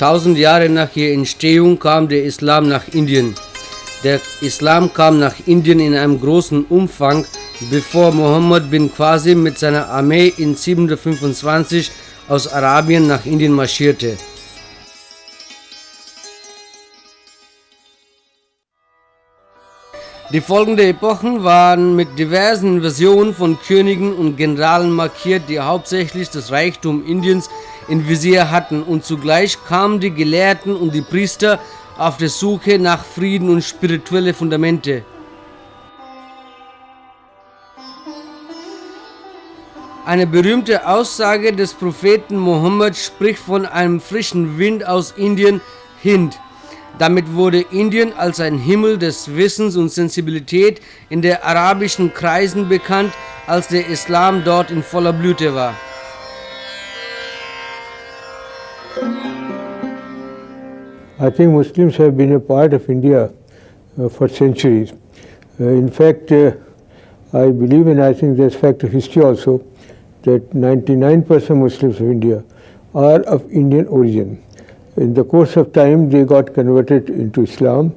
1000 Jahre nach ihrer Entstehung kam der Islam nach Indien. Der Islam kam nach Indien in einem großen Umfang, bevor Muhammad bin Qasim mit seiner Armee in 725 aus Arabien nach Indien marschierte. Die folgenden Epochen waren mit diversen Invasionen von Königen und Generalen markiert, die hauptsächlich das Reichtum Indiens im Visier hatten, und zugleich kamen die Gelehrten und die Priester auf der Suche nach Frieden und spirituelle Fundamente. Eine berühmte Aussage des Propheten Mohammed spricht von einem frischen Wind aus Indien, Hind. Damit wurde Indien als ein Himmel des Wissens und Sensibilität in den arabischen Kreisen bekannt, als der Islam dort in voller Blüte war. I think Muslims have been a part of India for centuries. In fact, I believe, and I think there's fact of history also, that 99% Muslims of India are of Indian origin. In the course of time, they got converted into Islam,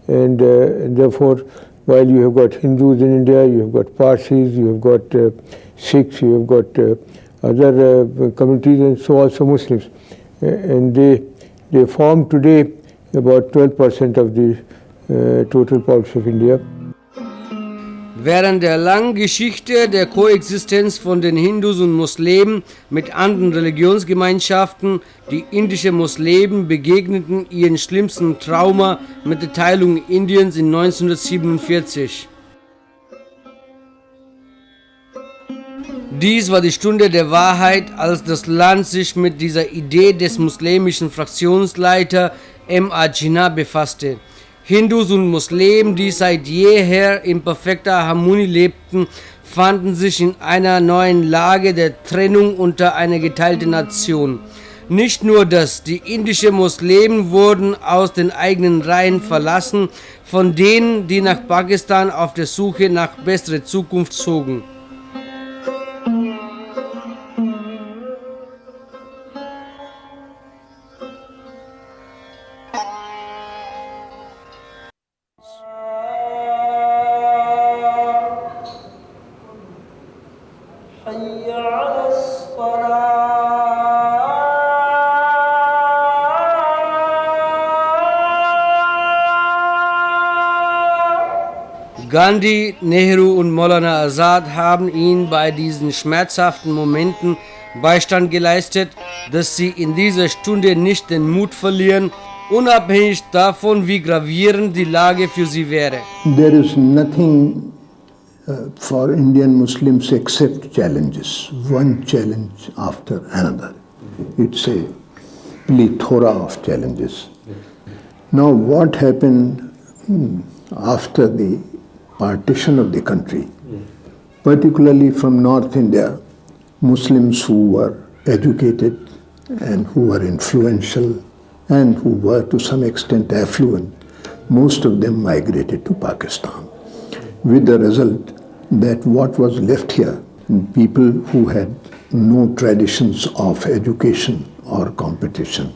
and therefore, while you have got Hindus in India, you have got Parsis, you have got Sikhs, you have got other communities, and so also Muslims. And they form today about 12% of the total population of India. Während der langen Geschichte der Koexistenz von den Hindus und Muslimen mit anderen Religionsgemeinschaften, die indischen Muslimen begegneten ihren schlimmsten Trauma mit der Teilung Indiens in 1947. Dies war die Stunde der Wahrheit, als das Land sich mit dieser Idee des muslimischen Fraktionsleiters M.A. Jinnah befasste. Hindus und Muslimen, die seit jeher in perfekter Harmonie lebten, fanden sich in einer neuen Lage der Trennung unter einer geteilten Nation. Nicht nur das, die indischen Muslimen wurden aus den eigenen Reihen verlassen, von denen, die nach Pakistan auf der Suche nach besserer Zukunft zogen. Gandhi, Nehru und Maulana Azad haben ihnen bei diesen schmerzhaften Momenten Beistand geleistet, dass sie in dieser Stunde nicht den Mut verlieren, unabhängig davon, wie gravierend die Lage für sie wäre. There is nothing for Indian Muslims except challenges, one challenge after another. It's a plethora of challenges. Now what happened after the partition of the country, particularly from North India, Muslims who were educated and who were influential and who were to some extent affluent, most of them migrated to Pakistan, with the result that what was left here, people who had no traditions of education or competition,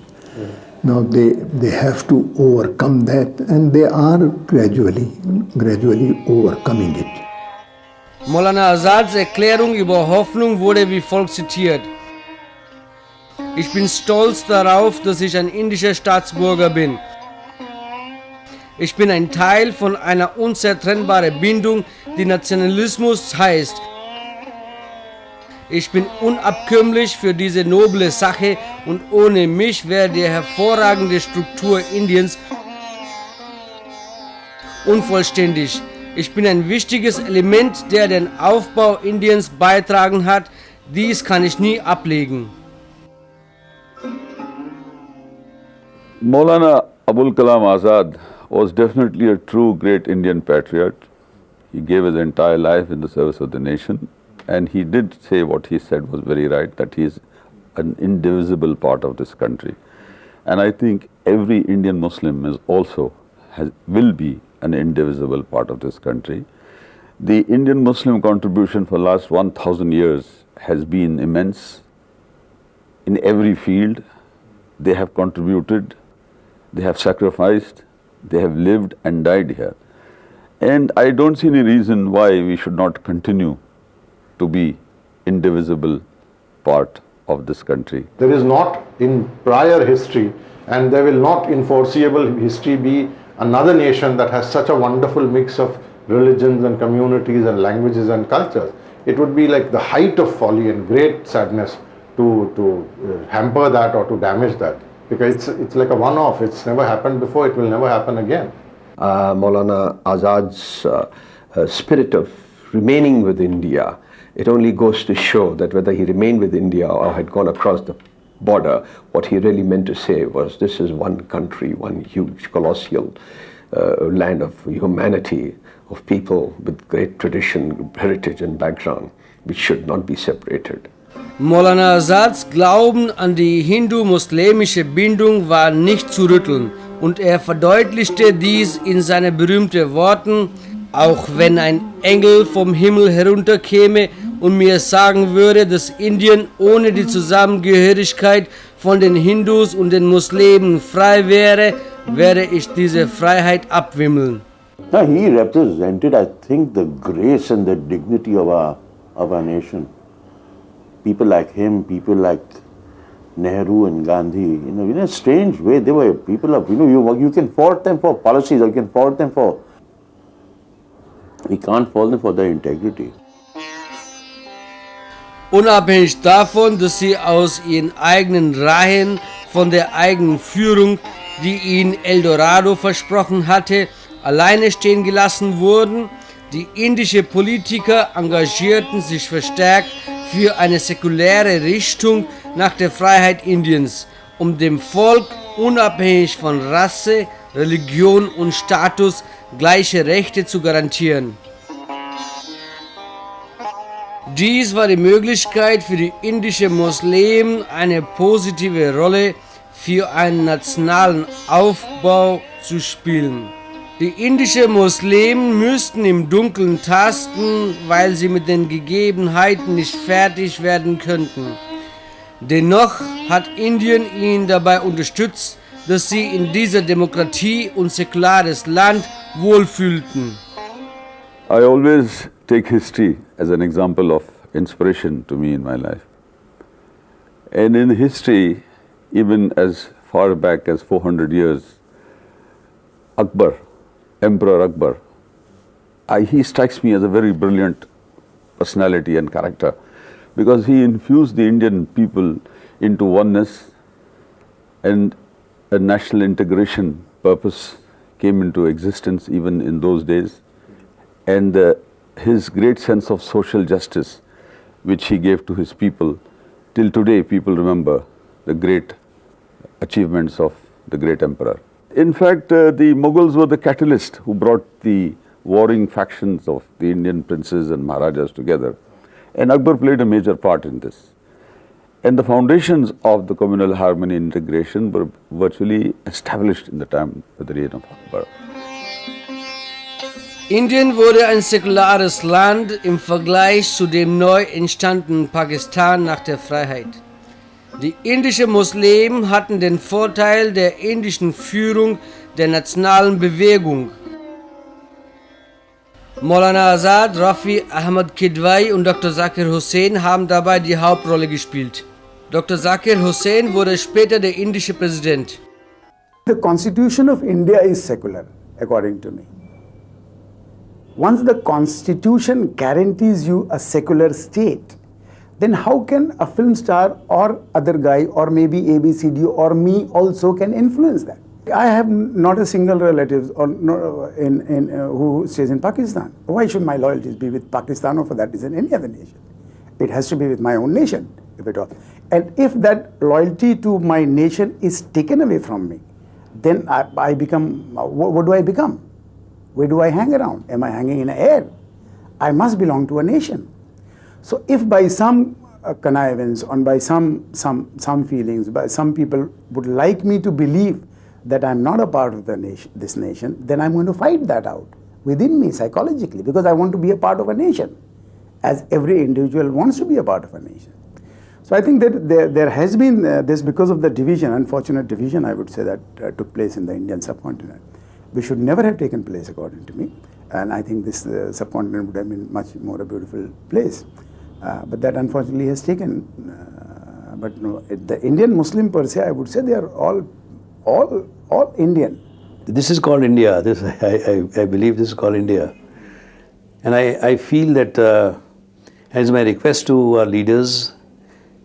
now they have to overcome that, and they are gradually overcoming it. Maulana Azads Erklärung über Hoffnung wurde wie folgt zitiert. Ich bin stolz darauf, dass ich ein indischer Staatsbürger bin. Ich bin ein Teil von einer unzertrennbaren Bindung, die Nationalismus heißt. Ich bin unabkömmlich für diese noble Sache, und ohne mich wäre die hervorragende Struktur Indiens unvollständig. Ich bin ein wichtiges Element, der den Aufbau Indiens beitragen hat. Dies kann ich nie ablegen. Maulana Abul Kalam Azad was definitely a true great Indian patriot. He gave his entire life in the service of the nation. And he did say what he said was very right, that he is an indivisible part of this country. And I think every Indian Muslim is also will be an indivisible part of this country. The Indian Muslim contribution for the last 1,000 years has been immense in every field, they have contributed, they have sacrificed, they have lived and died here. And I don't see any reason why we should not continue to be indivisible part of this country. There is not in prior history, and there will not in foreseeable history be another nation that has such a wonderful mix of religions and communities and languages and cultures. It would be like the height of folly and great sadness to hamper that or to damage that, because it's like a one-off. It's never happened before, it will never happen again. Maulana Azad's spirit of remaining with India, it only goes to show that whether he remained with India or had gone across the border, what he really meant to say was this is one country, one huge colossal land of humanity, of people with great tradition, heritage and background, which should not be separated. Maulana Azads Glauben an die hindu-muslimische Bindung war nicht zu rütteln und er verdeutlichte dies in seinen berühmten Worten: Auch wenn ein Engel vom Himmel herunterkäme und mir sagen würde, dass Indien ohne die Zusammengehörigkeit von den Hindus und den Muslimen frei wäre, werde ich diese Freiheit abwimmeln. Now he represented, I think, the grace and the dignity of our nation. People like him, people like Nehru and Gandhi, in a strange way, they were people of, you can fault them for policies, or you can fault them for, we can't fault them for their integrity. Unabhängig davon, dass sie aus ihren eigenen Reihen von der eigenen Führung, die ihnen Eldorado versprochen hatte, alleine stehen gelassen wurden, die indische Politiker engagierten sich verstärkt für eine säkuläre Richtung nach der Freiheit Indiens, um dem Volk unabhängig von Rasse, Religion und Status gleiche Rechte zu garantieren. Dies war die Möglichkeit für die indischen Muslimen, eine positive Rolle für einen nationalen Aufbau zu spielen. Die indischen Muslimen müssten im Dunkeln tasten, weil sie mit den Gegebenheiten nicht fertig werden könnten. Dennoch hat Indien ihnen dabei unterstützt, dass sie in dieser Demokratie und säkulares Land wohlfühlten. I always take history as an example of inspiration to me in my life. And in history, even as far back as 400 years, Akbar, Emperor Akbar, he strikes me as a very brilliant personality and character, because he infused the Indian people into oneness, and a national integration purpose came into existence even in those days. And his great sense of social justice, which he gave to his people, till today people remember the great achievements of the great emperor. In fact, the Mughals were the catalyst who brought the warring factions of the Indian princes and Maharajas together, and Akbar played a major part in this. And the foundations of the communal harmony and integration were virtually established in the time of the reign of Akbar. Indien wurde ein säkulares Land im Vergleich zu dem neu entstandenen Pakistan nach der Freiheit. Die indischen Muslimen hatten den Vorteil der indischen Führung der nationalen Bewegung. Maulana Azad, Rafi Ahmad Kidwai und Dr. Zakir Hussain haben dabei die Hauptrolle gespielt. Dr. Zakir Hussain wurde später der indische Präsident. The Constitution of India is secular, according to me. Once the Constitution guarantees you a secular state, then how can a film star or other guy or maybe ABCD or me also can influence that? I have not a single relative or who stays in Pakistan. Why should my loyalties be with Pakistan or for that reason any other nation? It has to be with my own nation, if at all. And if that loyalty to my nation is taken away from me, then I become, what do I become? Where do I hang around? Am I hanging in the air? I must belong to a nation. So if by some connivance or by some feelings, by some people would like me to believe that I'm not a part of the nation, this nation, then I'm going to fight that out within me psychologically, because I want to be a part of a nation, as every individual wants to be a part of a nation. So I think that there has been this, because of the division, unfortunate division, I would say, that took place in the Indian subcontinent, which should never have taken place, according to me. And I think this subcontinent would have been much more a beautiful place. But that unfortunately has taken. But no, the Indian Muslim per se, I would say, they are all Indian. This is called India. I believe this is called India. And I feel that, as my request to our leaders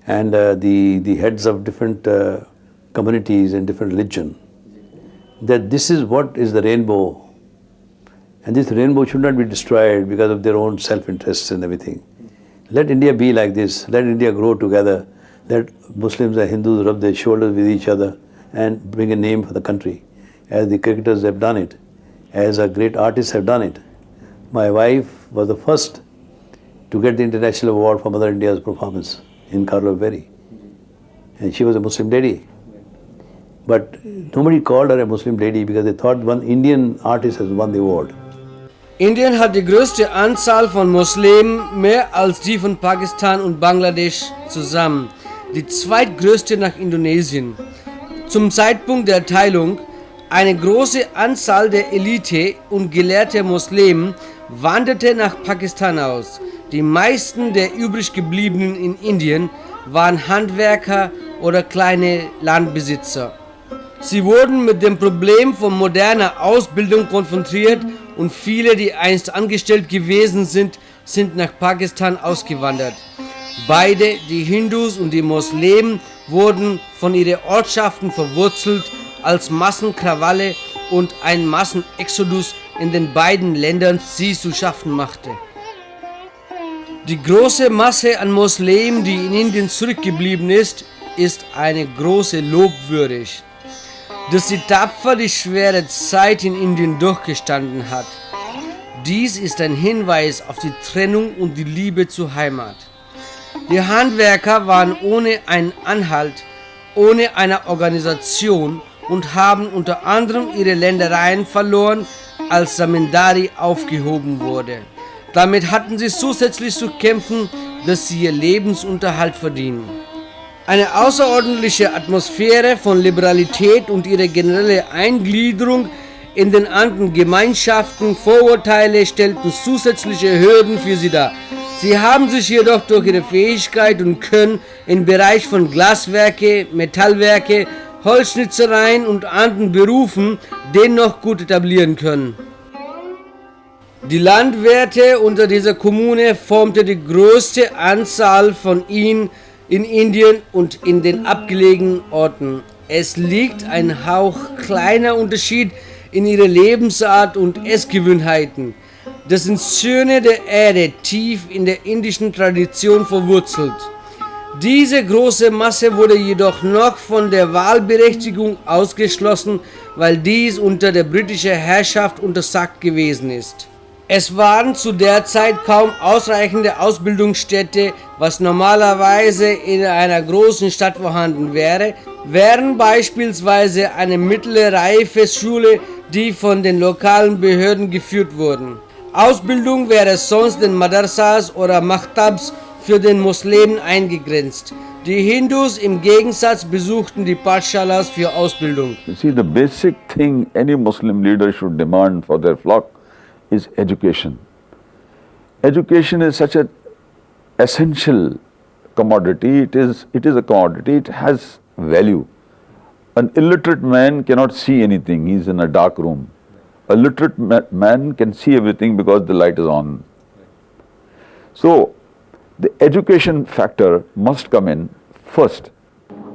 and the heads of different communities and different religion, that this is what is the rainbow. And this rainbow should not be destroyed because of their own self-interests and everything. Let India be like this. Let India grow together. Let Muslims and Hindus rub their shoulders with each other and bring a name for the country, as the cricketers have done it, as our great artists have done it. My wife was the first to get the international award for Mother India's performance in Karlov Valley. And she was a Muslim lady. But nobody called her a Muslim lady because they thought one Indian artist has won the award. Indien hat die größte Anzahl von Muslimen, mehr als die von Pakistan und Bangladesch zusammen. Die zweitgrößte nach Indonesien. Zum Zeitpunkt der Teilung eine große Anzahl der Elite und gelehrter Muslimen wanderte nach Pakistan aus. Die meisten der übrig gebliebenen in Indien waren Handwerker oder kleine Landbesitzer. Sie wurden mit dem Problem von moderner Ausbildung konfrontiert und viele, die einst angestellt gewesen sind, sind nach Pakistan ausgewandert. Beide, die Hindus und die Muslimen, wurden von ihren Ortschaften verwurzelt, als Massenkrawalle und ein Massenexodus in den beiden Ländern sie zu schaffen machte. Die große Masse an Muslimen, die in Indien zurückgeblieben ist eine große Lob würdig. Dass sie tapfer die schwere Zeit in Indien durchgestanden hat. Dies ist ein Hinweis auf die Trennung und die Liebe zur Heimat. Die Handwerker waren ohne einen Anhalt, ohne eine Organisation und haben unter anderem ihre Ländereien verloren, als Zamindari aufgehoben wurde. Damit hatten sie zusätzlich zu kämpfen, dass sie ihr Lebensunterhalt verdienen. Eine außerordentliche Atmosphäre von Liberalität und ihre generelle Eingliederung in den anderen Gemeinschaften, Vorurteile stellten zusätzliche Hürden für sie dar. Sie haben sich jedoch durch ihre Fähigkeit und Können im Bereich von Glaswerke, Metallwerke, Holzschnitzereien und anderen Berufen dennoch gut etablieren können. Die Landwirte unter dieser Kommune formte die größte Anzahl von ihnen in Indien und in den abgelegenen Orten. Es liegt ein Hauch kleiner Unterschied in ihrer Lebensart und Essgewohnheiten. Das sind Söhne der Erde, tief in der indischen Tradition verwurzelt. Diese große Masse wurde jedoch noch von der Wahlberechtigung ausgeschlossen, weil dies unter der britischen Herrschaft untersagt gewesen ist. Es waren zu der Zeit kaum ausreichende Ausbildungsstätte, was normalerweise in einer großen Stadt vorhanden wäre, wären beispielsweise eine mittlere Reifeschule, die von den lokalen Behörden geführt wurden. Ausbildung wäre sonst in Madrasas oder Maktabs für den Muslimen eingegrenzt. Die Hindus im Gegensatz besuchten die Pathshalas für Ausbildung. You see, the basic thing any Muslim leader should demand for their flock is education. Education is such an essential commodity. It is a commodity. It has value. An illiterate man cannot see anything. He is in a dark room. A literate man can see everything because the light is on. So, the education factor must come in first.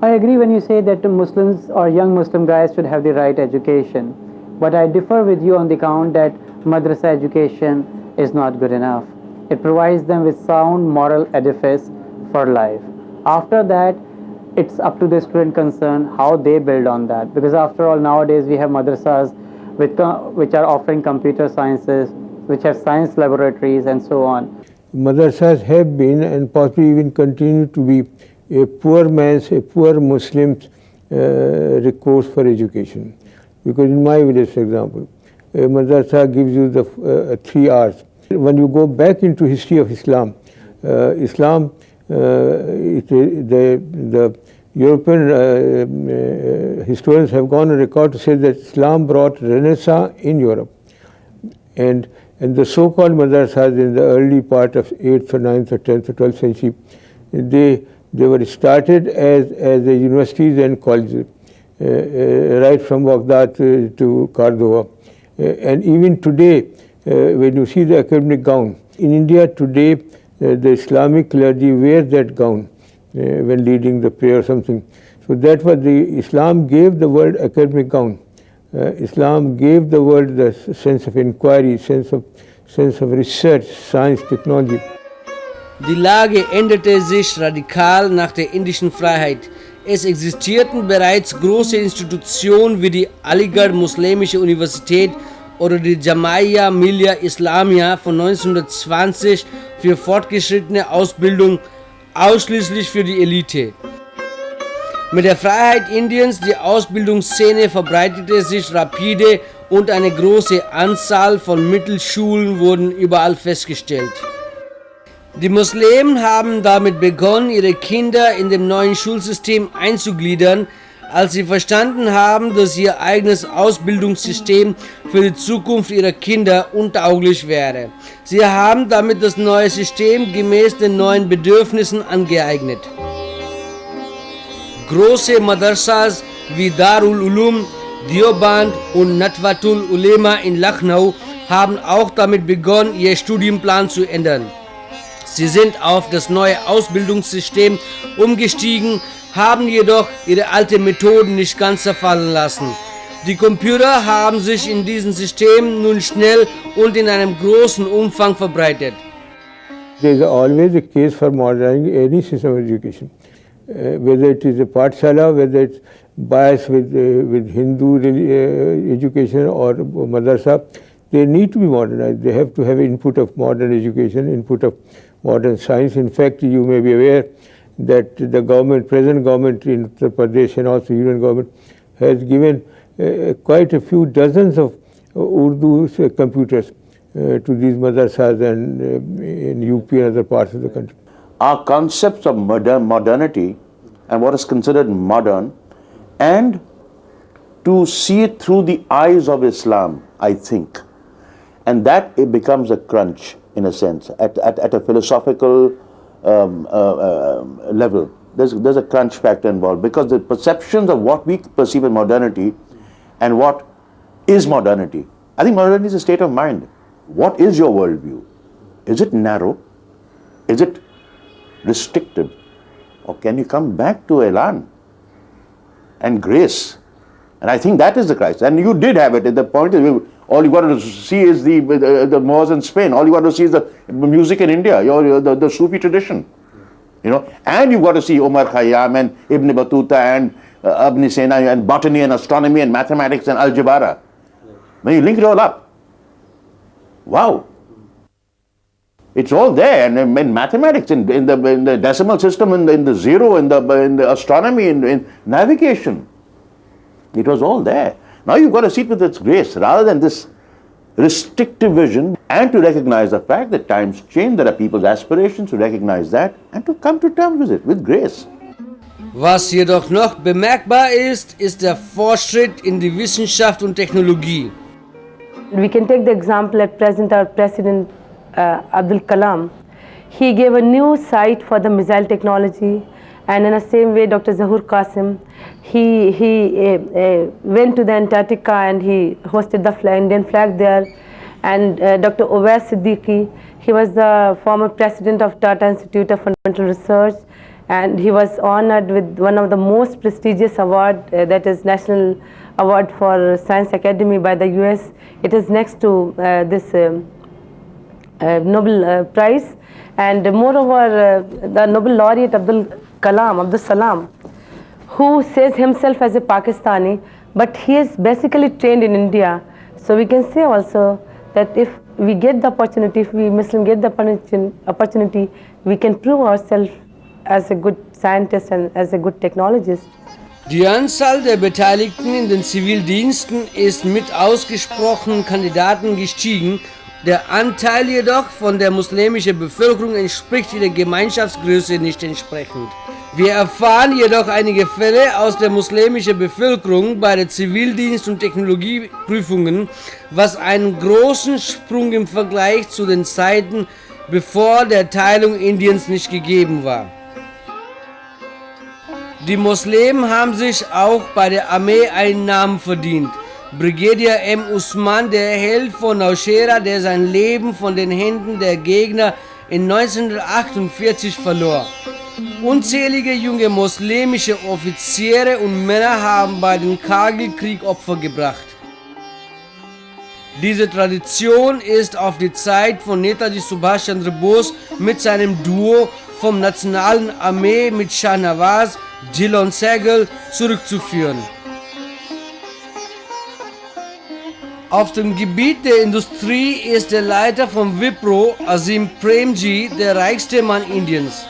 I agree when you say that Muslims or young Muslim guys should have the right education. But I differ with you on the count that madrasa education is not good enough. It provides them with sound moral edifice for life. After that, it's up to the student concerned how they build on that. Because after all, nowadays we have madrasas which are offering computer sciences, which have science laboratories and so on. Madrasas have been and possibly even continue to be a poor Muslim's recourse for education. Because in my village, for example, a madrasa gives you the 3 hours. When you go back into history of Islam, Islam the European historians have gone on record to say that Islam brought Renaissance in Europe. And the so-called madrasas in the early part of 8th or 9th or 10th or 12th century, they were started as the universities and colleges, right from Baghdad to Cordova. And even today, when you see the academic gown, in India today, the Islamic clergy wear that gown when leading the prayer or something. So that was Islam gave the world academic gown. Islam gave the world the sense of inquiry, sense of research, science, technology. Die Lage änderte sich radikal nach der indischen Freiheit. Es existierten bereits große Institutionen wie die Aligarh Muslimische Universität oder die Jamia Millia Islamia von 1920 für fortgeschrittene Ausbildung, ausschließlich für die Elite. Mit der Freiheit Indiens, die Ausbildungsszene verbreitete sich rapide und eine große Anzahl von Mittelschulen wurden überall festgestellt. Die Muslimen haben damit begonnen, ihre Kinder in dem neuen Schulsystem einzugliedern, als sie verstanden haben, dass ihr eigenes Ausbildungssystem für die Zukunft ihrer Kinder untauglich wäre. Sie haben damit das neue System gemäß den neuen Bedürfnissen angeeignet. Große Madrasas wie Darul Ulum, Deoband und Natwatul Ulema in Lucknow haben auch damit begonnen, ihr Studienplan zu ändern. Sie sind auf das neue Ausbildungssystem umgestiegen, haben jedoch ihre alten Methoden nicht ganz zerfallen lassen. Die Computer haben sich in diesem System nun schnell und in einem großen Umfang verbreitet. There is always a case for modernizing any system of education. Whether it is a Pathshala, whether it's bias with Hindu education or madrasa, they need to be modernized. They have to have input of modern education, input of modern science. In fact, you may be aware that the present government in Uttar Pradesh and also union government has given quite a few dozens of Urdu computers to these madrasas and in UP and other parts of the country. Our concepts of modernity and what is considered modern, and to see it through the eyes of Islam, I think. And that it becomes a crunch, in a sense, at a philosophical level. There's a crunch factor involved, because the perceptions of what we perceive as modernity and what is modernity. I think modernity is a state of mind. What is your worldview? Is it narrow? Is it restrictive? Or can you come back to elan and grace? And I think that is the crisis. And you did have it. The point is, all you got to see is the Moors in Spain. All you got to see is the music in India, the Sufi tradition. You know, and you've got to see Omar Khayyam and Ibn Battuta and Ibn Sina and botany and astronomy and mathematics and algebra. When you link it all up, wow. It's all there, and in mathematics, in the decimal system, in the zero, in the astronomy, in navigation. It was all there. Now you've got to see it with its grace, rather than this restrictive vision, and to recognize the fact that times change, there are people's aspirations, to recognize that, and to come to terms with it, with grace. Was jedoch noch bemerkbar ist, ist der Fortschritt in die Wissenschaft und Technologie. We can take the example at present, our President Abdul Kalam. He gave a new site for the missile technology, and in the same way Dr. Zahur Qasim, he went to the Antarctica and he hosted the Indian flag there. And Dr. Owais Siddiqui, he was the former president of Tata Institute of Fundamental Research, and he was honored with one of the most prestigious award, that is National Award for Science Academy by the US. It is next to this Nobel Prize. And moreover, the Nobel laureate Abdul Salam, who says himself as a Pakistani, but he is basically trained in India. So we can say also that if we get the opportunity, if we Muslims get the opportunity, we can prove ourselves as a good scientist and as a good technologist. Die Anzahl der Beteiligten in den Zivildiensten ist mit ausgesprochenen Kandidaten gestiegen Der Anteil jedoch von der muslimischen Bevölkerung entspricht der Gemeinschaftsgröße nicht entsprechend. Wir erfahren jedoch einige Fälle aus der muslimischen Bevölkerung bei der Zivildienst- und Technologieprüfungen, was einen großen Sprung im Vergleich zu den Zeiten bevor der Teilung Indiens nicht gegeben war. Die Muslimen haben sich auch bei der Armee einen Namen verdient. Brigadier M. Usman, der Held von Nowshera, der sein Leben von den Händen der Gegner in 1948 verlor. Unzählige junge muslimische Offiziere und Männer haben bei dem Kargil-Krieg Opfer gebracht. Diese Tradition ist auf die Zeit von Netaji Subhash Chandra Bose mit seinem Duo vom Nationalen Armee mit Shah Nawaz, Dillon Sehgal zurückzuführen. Auf dem Gebiet der Industrie ist der Leiter von Wipro, Azim Premji, der reichste Mann Indiens.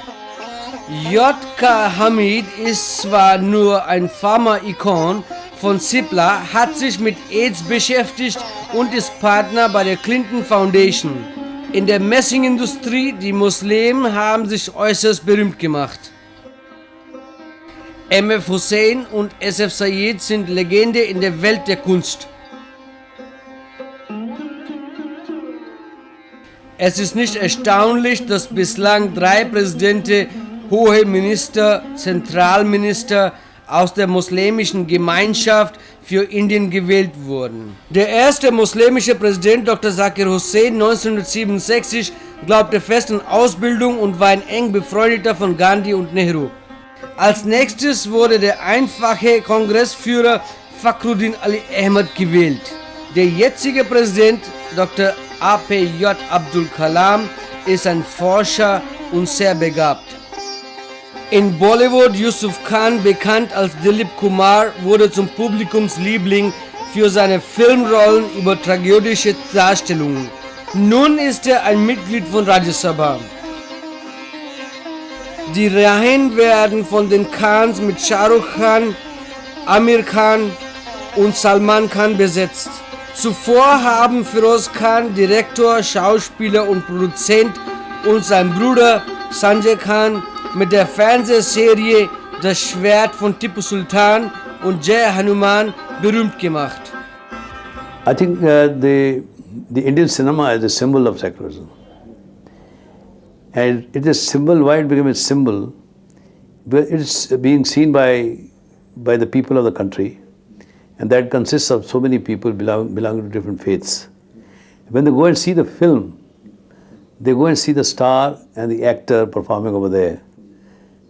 J.K. Hamid ist zwar nur ein Pharma-Ikon von Cipla, hat sich mit AIDS beschäftigt und ist Partner bei der Clinton Foundation. In der Messingindustrie, die Muslimen haben sich äußerst berühmt gemacht. M.F. Hussain und S.F. Sayed sind Legende in der Welt der Kunst. Es ist nicht erstaunlich, dass bislang 3 Präsidenten, hohe Minister, Zentralminister aus der muslimischen Gemeinschaft für Indien gewählt wurden. Der erste muslimische Präsident Dr. Zakir Hussain 1967 glaubte fest an Ausbildung und war ein eng befreundeter von Gandhi und Nehru. Als nächstes wurde der einfache Kongressführer Fakhruddin Ali Ahmad gewählt. Der jetzige Präsident Dr. A.P.J. Abdul Kalam ist ein Forscher und sehr begabt. In Bollywood Yusuf Khan, bekannt als Dilip Kumar, wurde zum Publikumsliebling für seine Filmrollen über tragödische Darstellungen. Nun ist er ein Mitglied von Rajya Sabha. Die Reihen werden von den Khans mit Shah Rukh Khan, Amir Khan und Salman Khan besetzt. Zuvor haben Feroz Khan, Direktor, Schauspieler und Produzent, und sein Bruder Sanjay Khan mit der Fernsehserie Das Schwert von Tipu Sultan und Jai Hanuman berühmt gemacht. I think the Indian cinema is a symbol of secularism. And it is symbol, why it became a symbol? But it's being seen by the people of the country, and that consists of so many people belonging to different faiths. When they go and see the film, they go and see the star and the actor performing over there.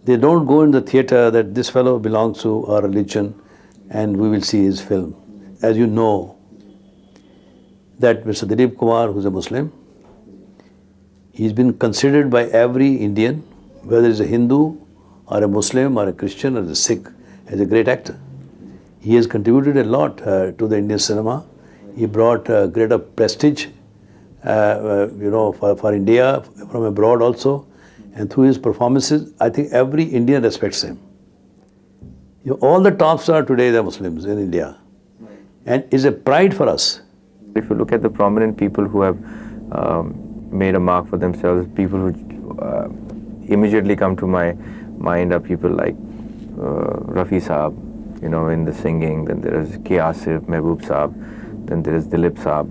They don't go in the theatre that this fellow belongs to our religion and we will see his film. As you know, that Mr. Dilip Kumar, who's a Muslim, he's been considered by every Indian, whether he's a Hindu or a Muslim or a Christian or a Sikh, as a great actor. He has contributed a lot to the Indian cinema. He brought greater prestige, for India from abroad also. And through his performances, I think every Indian respects him. All the top stars today, they're Muslims in India. And it's a pride for us. If you look at the prominent people who have made a mark for themselves, people who immediately come to my mind are people like Rafi Saab, in the singing. Then there is K. Asif, Mehboob Saab. Then there is Dilip Saab.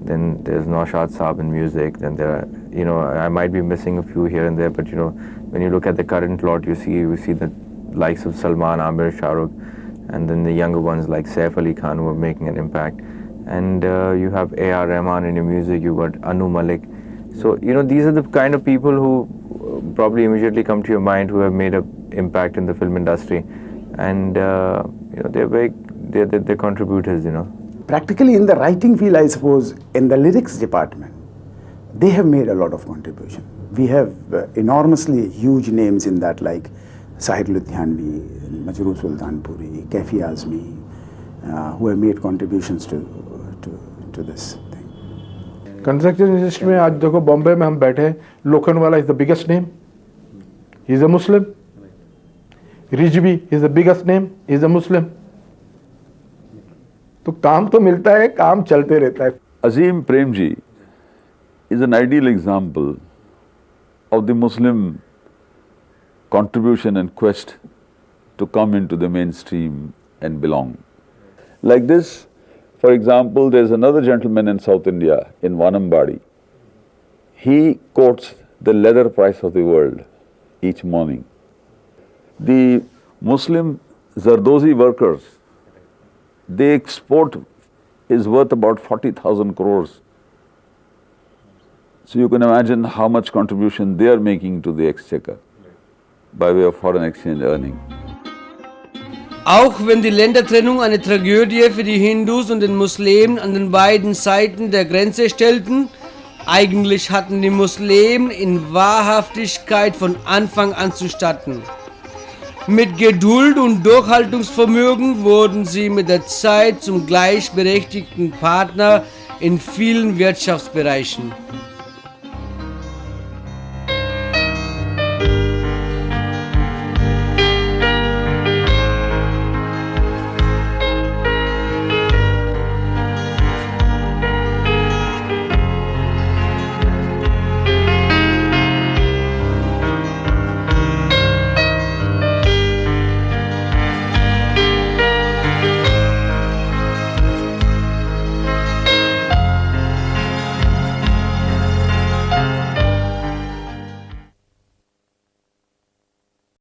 Then there's Naushad Saab in music. Then there are, I might be missing a few here and there, but when you look at the current lot, you see the likes of Salman, Amir, Shah Rukh, and then the younger ones like Saif Ali Khan who are making an impact. And you have A.R. Rahman in your music, you got Anu Malik. So, these are the kind of people who probably immediately come to your mind who have made an impact in the film industry. And, they're contributors, Practically in the writing field, I suppose, in the lyrics department, they have made a lot of contribution. We have enormously huge names in that, like Sahir Ludhianvi, Majroor Sultanpuri, Kaifi Azmi, who have made contributions to this thing. Construction industry में आज देखो बॉम्बे में हम बैठे हैं, Lokhandwala is the biggest name. He is a Muslim. Rijvi is the biggest name. He is a Muslim. तो काम तो मिलता है, काम चलते रहता है. Azim Premji is an ideal example of the Muslim contribution and quest to come into the mainstream and belong. Like this, for example, there's another gentleman in South India, in Vanambadi. He quotes the leather price of the world each morning. The Muslim Zardozi workers, they export is worth about 40,000 crores. So you can imagine how much contribution they are making to the exchequer by way of foreign exchange earning. Auch wenn die Ländertrennung eine Tragödie für die Hindus und den Muslimen an den beiden Seiten der Grenze stellten, eigentlich hatten die Muslimen in Wahrhaftigkeit von Anfang an zustatten. Mit Geduld und Durchhaltungsvermögen wurden sie mit der Zeit zum gleichberechtigten Partner in vielen Wirtschaftsbereichen.